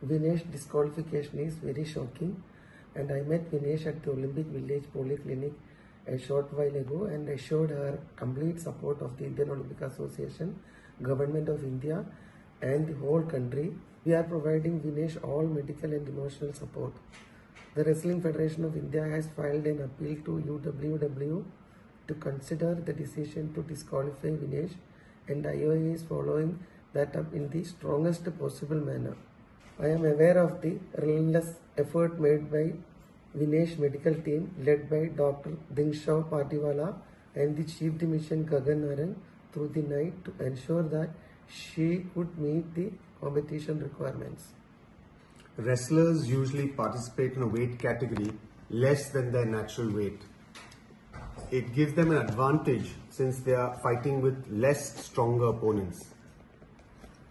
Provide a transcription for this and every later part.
Vinesh disqualification is very shocking, and I met Vinesh at the Olympic Village Polyclinic a short while ago and assured her complete support of the Indian Olympic Association, Government of India and the whole country. We are providing Vinesh all medical and emotional support. The Wrestling Federation of India has filed an appeal to UWW to consider the decision to disqualify Vinesh, and IOA is following that up in the strongest possible manner. I am aware of the relentless effort made by Vinesh medical team led by Dr. Dingshaw Patiwala and the Chief Dimission Gagan Naran through the night to ensure that she could meet the competition requirements. Wrestlers usually participate in a weight category less than their natural weight. It gives them an advantage since they are fighting with less stronger opponents.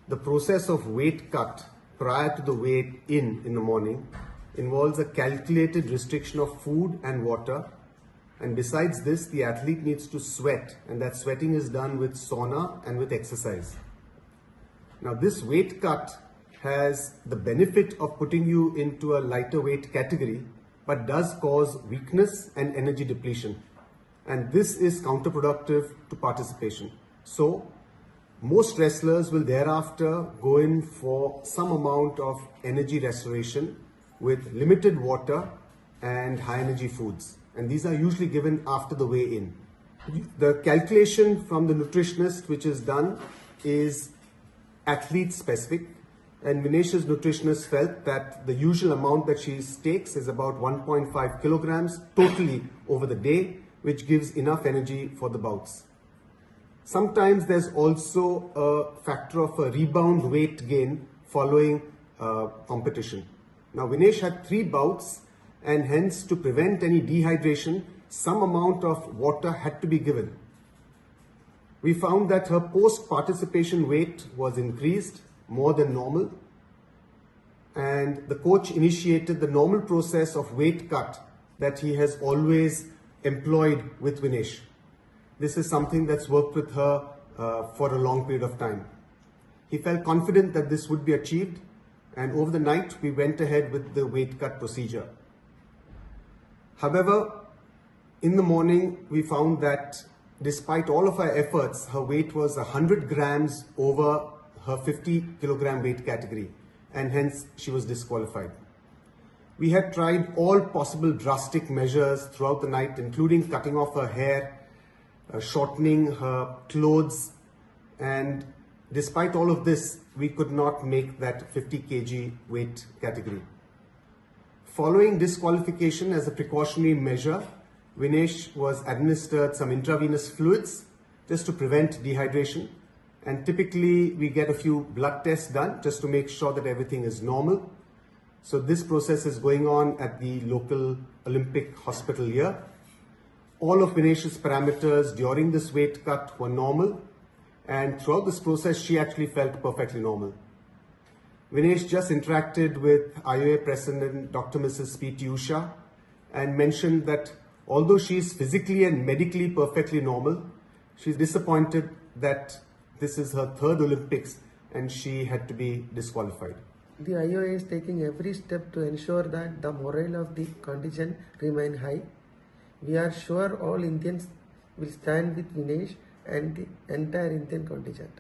The process of weight cut prior to the weight in the morning involves a calculated restriction of food and water, and besides this the athlete needs to sweat, and that sweating is done with sauna and with exercise. Now this weight cut has the benefit of putting you into a lighter weight category, but does cause weakness and energy depletion, and this is counterproductive to participation. So most wrestlers will thereafter go in for some amount of energy restoration with limited water and high energy foods, and these are usually given after the weigh-in. The calculation from the nutritionist which is done is athlete specific, and Vinesh's nutritionist felt that the usual amount that she takes is about 1.5 kilograms totally over the day, which gives enough energy for the bouts. Sometimes there's also a factor of a rebound weight gain following competition. Now Vinesh had 3 bouts, and hence to prevent any dehydration, some amount of water had to be given. We found that her post-participation weight was increased more than normal, and the coach initiated the normal process of weight cut that he has always employed with Vinesh. This is something that's worked with her for a long period of time. He felt confident that this would be achieved, and over the night we went ahead with the weight cut procedure. However, in the morning we found that despite all of our efforts, her weight was 100 grams over her 50 kilogram weight category, and hence she was disqualified. We had tried all possible drastic measures throughout the night, including cutting off her hair, shortening her clothes, and despite all of this, we could not make that 50 kg weight category. Following disqualification as a precautionary measure, Vinesh was administered some intravenous fluids just to prevent dehydration, and typically we get a few blood tests done just to make sure that everything is normal. So this process is going on at the local Olympic hospital here. All of Vinesh's parameters during this weight cut were normal, and throughout this process she actually felt perfectly normal. Vinesh just interacted with IOA President Dr. Mrs. P.T. Usha and mentioned that although she is physically and medically perfectly normal, she is disappointed that this is her 3rd Olympics and she had to be disqualified. The IOA is taking every step to ensure that the morale of the contingent remain high. We are sure all Indians will stand with Vinesh and the entire Indian contingent.